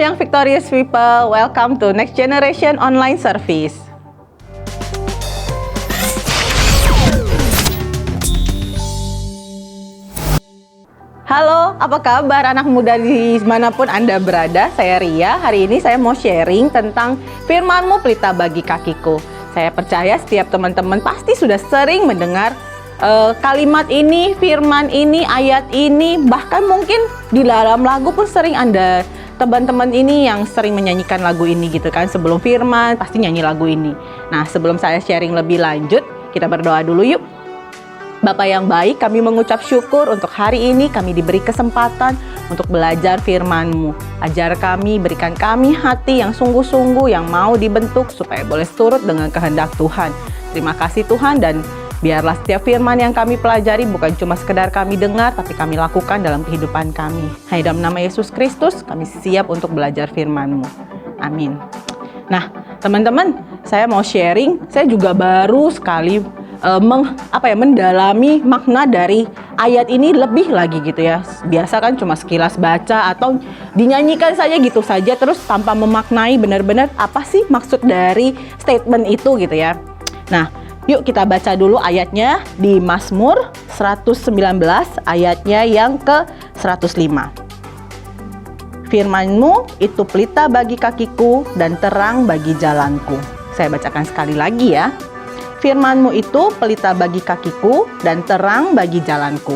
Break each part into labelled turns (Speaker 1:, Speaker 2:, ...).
Speaker 1: Young Victorious People, welcome to Next Generation Online Service. Halo, apa kabar anak muda di manapun Anda berada? Saya Ria, hari ini saya mau sharing tentang firman-Mu pelita bagi kakiku. Saya percaya setiap teman-teman pasti sudah sering mendengar kalimat ini, firman ini, ayat ini, bahkan mungkin di dalam lagu pun sering Anda, teman-teman ini yang sering menyanyikan lagu ini gitu kan. Sebelum firman, pasti nyanyi lagu ini. Nah, sebelum saya sharing lebih lanjut, kita berdoa dulu yuk. Bapa yang baik, kami mengucap syukur untuk hari ini kami diberi kesempatan untuk belajar firman-Mu. Ajar kami, berikan kami hati yang sungguh-sungguh, yang mau dibentuk supaya boleh turut dengan kehendak Tuhan. Terima kasih Tuhan, dan biarlah setiap firman yang kami pelajari bukan cuma sekedar kami dengar, tapi kami lakukan dalam kehidupan kami. Hanya dalam nama Yesus Kristus, kami siap untuk belajar firman-Mu. Amin. Nah, teman-teman, saya mau sharing, saya juga baru sekali mendalami makna dari ayat ini lebih lagi gitu ya. Biasa kan cuma sekilas baca atau dinyanyikan saja gitu saja, terus tanpa memaknai benar-benar apa sih maksud dari statement itu gitu ya. Nah, yuk kita baca dulu ayatnya di Mazmur 119 ayatnya yang ke 105. Firman-Mu itu pelita bagi kakiku dan terang bagi jalanku. Saya bacakan sekali lagi ya. Firman-Mu itu pelita bagi kakiku dan terang bagi jalanku.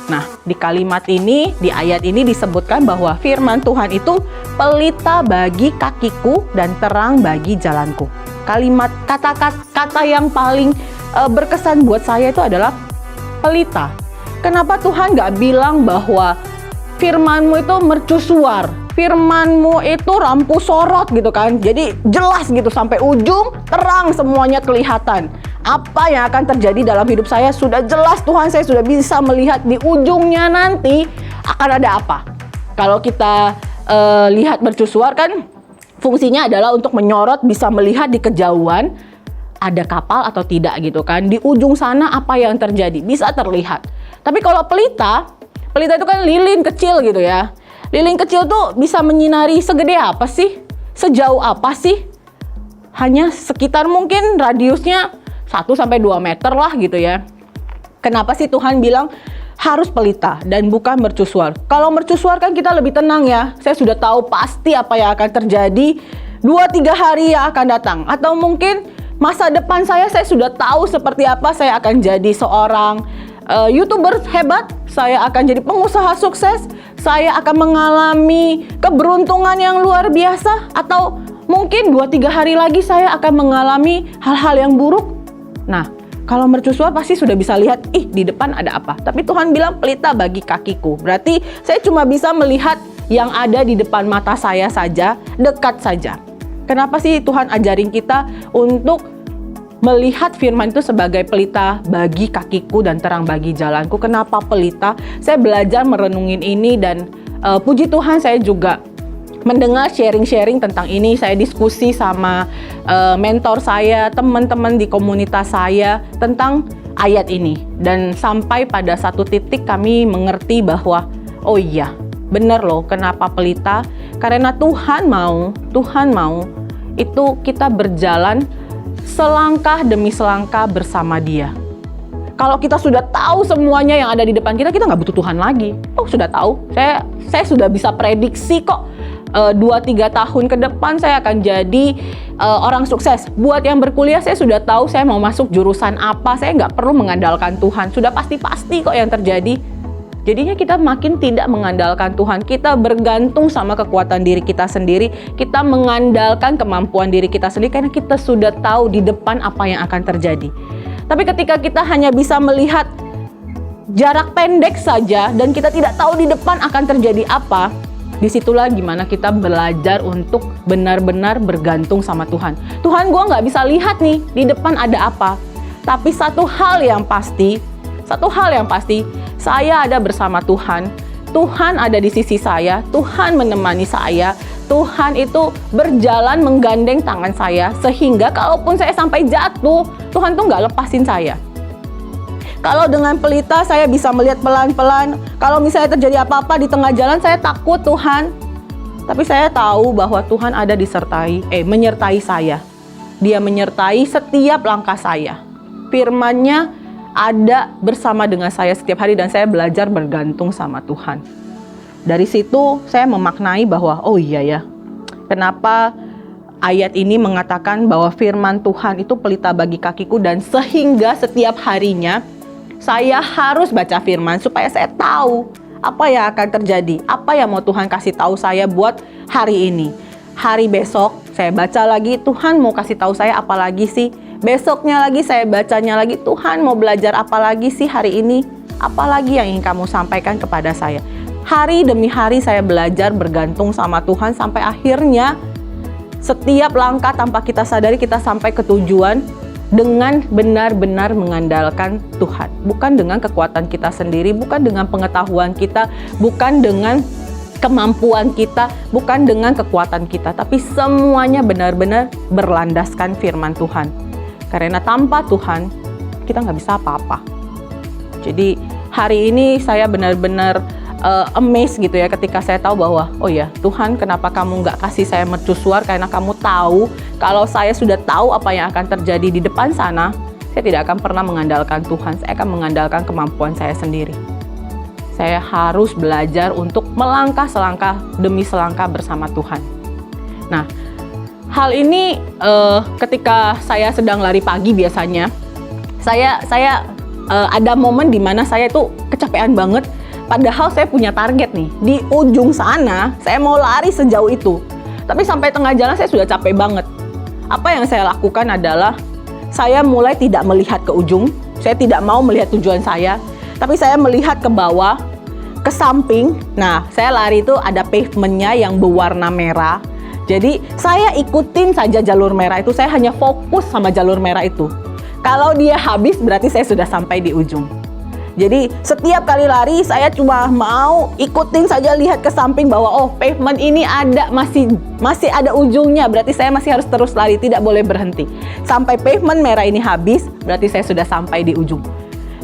Speaker 1: Nah, di kalimat ini, di ayat ini disebutkan bahwa firman Tuhan itu pelita bagi kakiku dan terang bagi jalanku. Kalimat kata yang paling berkesan buat saya itu adalah pelita. Kenapa Tuhan nggak bilang bahwa firman-Mu itu mercusuar, firman-Mu itu lampu sorot gitu kan, jadi jelas gitu sampai ujung, terang semuanya kelihatan. Apa yang akan terjadi dalam hidup saya sudah jelas Tuhan, saya sudah bisa melihat di ujungnya nanti akan ada apa. Kalau kita lihat mercusuar kan fungsinya adalah untuk menyorot, bisa melihat di kejauhan ada kapal atau tidak gitu kan. Di ujung sana apa yang terjadi bisa terlihat. Tapi kalau pelita itu kan lilin kecil gitu ya. Lilin kecil tuh bisa menyinari segede apa sih? Sejauh apa sih? Hanya sekitar mungkin radiusnya 1-2 meter lah gitu ya. Kenapa sih Tuhan bilang harus pelita dan bukan mercusuar? Kalau mercusuar kan kita lebih tenang ya. Saya sudah tahu pasti apa yang akan terjadi 2-3 hari yang akan datang. Atau mungkin masa depan saya sudah tahu seperti apa. Saya akan jadi seorang YouTuber hebat. Saya akan jadi pengusaha sukses. Saya akan mengalami keberuntungan yang luar biasa. Atau mungkin 2-3 hari lagi saya akan mengalami hal-hal yang buruk. Nah, kalau mercusuar pasti sudah bisa lihat, di depan ada apa. Tapi Tuhan bilang pelita bagi kakiku. Berarti saya cuma bisa melihat yang ada di depan mata saya saja, dekat saja. Kenapa sih Tuhan ajarin kita untuk melihat firman itu sebagai pelita bagi kakiku dan terang bagi jalanku? Kenapa pelita? Saya belajar merenungin ini dan puji Tuhan saya juga mendengar sharing-sharing tentang ini. Saya diskusi sama mentor saya, teman-teman di komunitas saya tentang ayat ini. Dan sampai pada satu titik kami mengerti bahwa, oh iya, benar loh kenapa pelita. Karena Tuhan mau itu kita berjalan selangkah demi selangkah bersama Dia. Kalau kita sudah tahu semuanya yang ada di depan kita nggak butuh Tuhan lagi. Oh, sudah tahu. Saya sudah bisa prediksi kok. 2-3 tahun ke depan saya akan jadi orang sukses. Buat yang berkuliah, saya sudah tahu saya mau masuk jurusan apa. Saya nggak perlu mengandalkan Tuhan. Sudah pasti kok yang terjadi. Jadinya kita makin tidak mengandalkan Tuhan. Kita bergantung sama kekuatan diri kita sendiri. Kita mengandalkan kemampuan diri kita sendiri karena kita sudah tahu di depan apa yang akan terjadi. Tapi ketika kita hanya bisa melihat jarak pendek saja dan kita tidak tahu di depan akan terjadi apa, disitulah gimana kita belajar untuk benar-benar bergantung sama Tuhan. Tuhan, gue nggak bisa lihat nih di depan ada apa. Tapi satu hal yang pasti, saya ada bersama Tuhan. Tuhan ada di sisi saya, Tuhan menemani saya. Tuhan itu berjalan menggandeng tangan saya, sehingga kalaupun saya sampai jatuh, Tuhan tuh nggak lepasin saya. Kalau dengan pelita saya bisa melihat pelan-pelan. Kalau misalnya terjadi apa-apa di tengah jalan, saya takut Tuhan. Tapi saya tahu bahwa Tuhan ada menyertai saya. Dia menyertai setiap langkah saya. Firman-Nya ada bersama dengan saya setiap hari dan saya belajar bergantung sama Tuhan. Dari situ saya memaknai bahwa oh iya ya, kenapa ayat ini mengatakan bahwa firman Tuhan itu pelita bagi kakiku, dan sehingga setiap harinya saya harus baca firman supaya saya tahu apa yang akan terjadi, apa yang mau Tuhan kasih tahu saya buat hari ini. Hari besok saya baca lagi, Tuhan mau kasih tahu saya apa lagi sih? Besoknya lagi saya bacanya lagi, Tuhan mau belajar apa lagi sih hari ini? Apa lagi yang ingin kamu sampaikan kepada saya? Hari demi hari saya belajar bergantung sama Tuhan sampai akhirnya setiap langkah tanpa kita sadari kita sampai ke tujuan dengan benar-benar mengandalkan Tuhan. Bukan dengan kekuatan kita sendiri, bukan dengan pengetahuan kita, bukan dengan kemampuan kita, bukan dengan kekuatan kita, tapi semuanya benar-benar berlandaskan firman Tuhan. Karena tanpa Tuhan, kita nggak bisa apa-apa. Jadi hari ini saya benar-benar amazed gitu ya ketika saya tahu bahwa oh ya Tuhan, kenapa kamu nggak kasih saya mercusuar, karena kamu tahu kalau saya sudah tahu apa yang akan terjadi di depan sana, saya tidak akan pernah mengandalkan Tuhan, saya akan mengandalkan kemampuan saya sendiri. Saya harus belajar untuk melangkah selangkah demi selangkah bersama Tuhan. Nah, hal ini ketika saya sedang lari pagi biasanya, saya ada momen di mana saya itu kecapean banget. Padahal saya punya target nih, di ujung sana saya mau lari sejauh itu. Tapi sampai tengah jalan saya sudah capek banget. Apa yang saya lakukan adalah saya mulai tidak melihat ke ujung. Saya tidak mau melihat tujuan saya, tapi saya melihat ke bawah, ke samping. Nah, saya lari itu ada pavement-nya yang berwarna merah. Jadi saya ikutin saja jalur merah itu, saya hanya fokus sama jalur merah itu. Kalau dia habis berarti saya sudah sampai di ujung. Jadi setiap kali lari saya cuma mau ikutin saja, lihat ke samping bahwa oh pavement ini ada masih ada ujungnya, berarti saya masih harus terus lari, tidak boleh berhenti. Sampai pavement merah ini habis, berarti saya sudah sampai di ujung.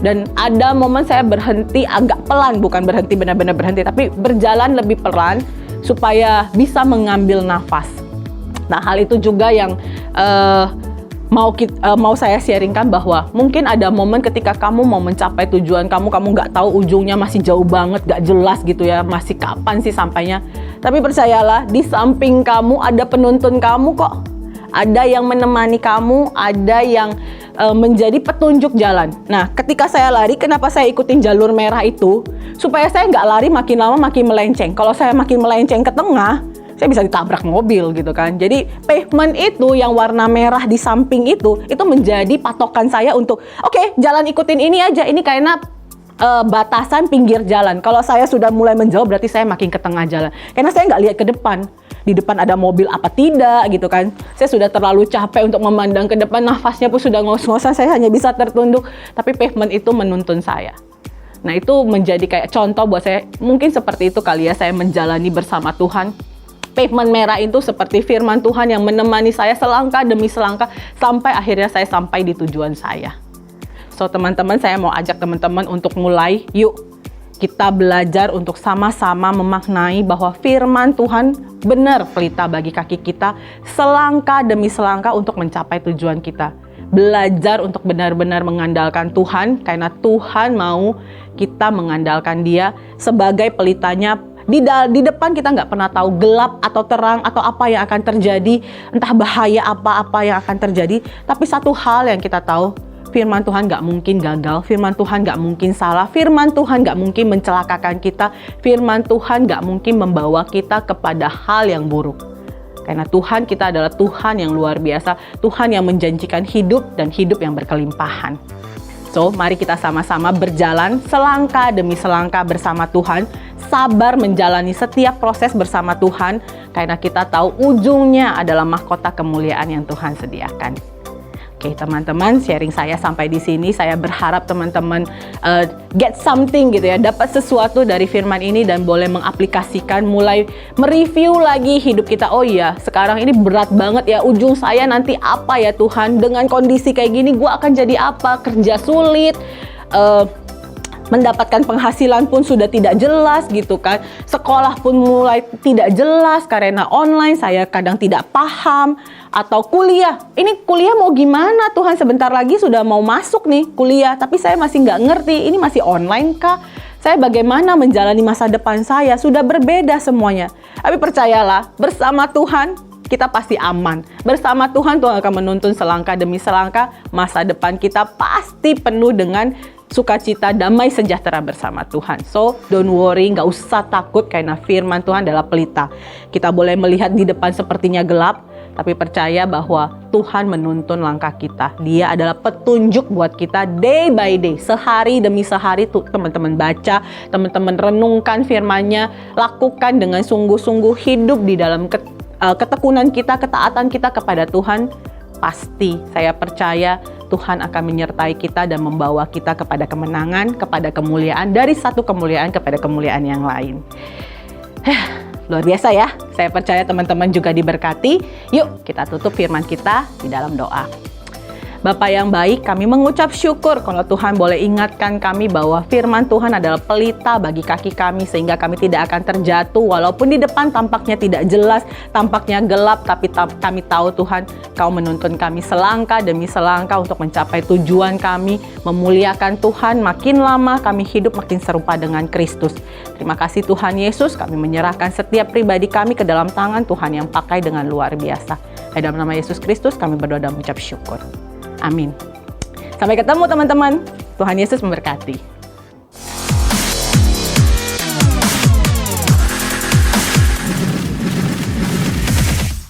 Speaker 1: Dan ada momen saya berhenti agak pelan, bukan berhenti benar-benar berhenti, tapi berjalan lebih pelan supaya bisa mengambil nafas. Nah, hal itu juga yang mau saya sharingkan, bahwa mungkin ada momen ketika kamu mau mencapai tujuan kamu nggak tahu ujungnya, masih jauh banget, nggak jelas gitu ya, masih kapan sih sampainya. Tapi percayalah, di samping kamu ada penuntun kamu kok. Ada yang menemani kamu, ada yang menjadi petunjuk jalan. Nah, ketika saya lari, kenapa saya ikutin jalur merah itu? Supaya saya nggak lari makin lama makin melenceng. Kalau saya makin melenceng ke tengah, saya bisa ditabrak mobil gitu kan. Jadi pavement itu yang warna merah di samping itu menjadi patokan saya untuk oke, jalan ikutin ini aja. Ini karena batasan pinggir jalan. Kalau saya sudah mulai menjauh berarti saya makin ke tengah jalan. Karena saya nggak lihat ke depan. Di depan ada mobil apa tidak gitu kan. Saya sudah terlalu capek untuk memandang ke depan, nafasnya pun sudah ngos-ngosan, saya hanya bisa tertunduk. Tapi pavement itu menuntun saya. Nah, itu menjadi kayak contoh buat saya. Mungkin seperti itu kali ya saya menjalani bersama Tuhan. Pavement merah itu seperti firman Tuhan yang menemani saya selangkah demi selangkah sampai akhirnya saya sampai di tujuan saya. So teman-teman, saya mau ajak teman-teman untuk mulai, yuk kita belajar untuk sama-sama memaknai bahwa firman Tuhan benar pelita bagi kaki kita, selangkah demi selangkah untuk mencapai tujuan kita. Belajar untuk benar-benar mengandalkan Tuhan, karena Tuhan mau kita mengandalkan Dia sebagai pelitanya. Di depan kita nggak pernah tahu gelap atau terang atau apa yang akan terjadi, entah bahaya apa yang akan terjadi. Tapi satu hal yang kita tahu, firman Tuhan nggak mungkin gagal, firman Tuhan nggak mungkin salah, firman Tuhan nggak mungkin mencelakakan kita, firman Tuhan nggak mungkin membawa kita kepada hal yang buruk. Karena Tuhan kita adalah Tuhan yang luar biasa, Tuhan yang menjanjikan hidup dan hidup yang berkelimpahan. So, mari kita sama-sama berjalan selangkah demi selangkah bersama Tuhan, sabar menjalani setiap proses bersama Tuhan, karena kita tahu ujungnya adalah mahkota kemuliaan yang Tuhan sediakan. Oke, teman-teman, sharing saya sampai di sini. Saya berharap teman-teman get something gitu ya, dapat sesuatu dari firman ini dan boleh mengaplikasikan, mulai mereview lagi hidup kita. Oh iya, sekarang ini berat banget ya, ujung saya nanti apa ya Tuhan, dengan kondisi kayak gini gue akan jadi apa, kerja sulit, Mendapatkan penghasilan pun sudah tidak jelas gitu kan. Sekolah pun mulai tidak jelas karena online, saya kadang tidak paham. Atau kuliah, ini kuliah mau gimana Tuhan, sebentar lagi sudah mau masuk nih kuliah, tapi saya masih nggak ngerti, ini masih online kah? Saya bagaimana menjalani masa depan saya, sudah berbeda semuanya. Tapi percayalah, bersama Tuhan kita pasti aman. Bersama Tuhan, Tuhan akan menuntun selangkah demi selangkah. Masa depan kita pasti penuh dengan sukacita, damai, sejahtera bersama Tuhan. So, don't worry, nggak usah takut karena firman Tuhan adalah pelita. Kita boleh melihat di depan sepertinya gelap, tapi percaya bahwa Tuhan menuntun langkah kita. Dia adalah petunjuk buat kita day by day. Sehari demi sehari tuh teman-teman baca, teman-teman renungkan firman-Nya, lakukan dengan sungguh-sungguh, hidup di dalam ketekunan kita, ketaatan kita kepada Tuhan. Pasti saya percaya Tuhan akan menyertai kita dan membawa kita kepada kemenangan, kepada kemuliaan, dari satu kemuliaan kepada kemuliaan yang lain. Luar biasa ya, saya percaya teman-teman juga diberkati. Yuk kita tutup firman kita di dalam doa. Bapa yang baik, kami mengucap syukur kalau Tuhan boleh ingatkan kami bahwa firman Tuhan adalah pelita bagi kaki kami sehingga kami tidak akan terjatuh walaupun di depan tampaknya tidak jelas, tampaknya gelap, tapi kami tahu Tuhan, Kau menuntun kami selangkah demi selangkah untuk mencapai tujuan kami, memuliakan Tuhan. Makin lama kami hidup makin serupa dengan Kristus. Terima kasih Tuhan Yesus, kami menyerahkan setiap pribadi kami ke dalam tangan Tuhan yang pakai dengan luar biasa. Dalam nama Yesus Kristus kami berdoa dan mengucap syukur. Amin. Sampai ketemu teman-teman. Tuhan Yesus memberkati.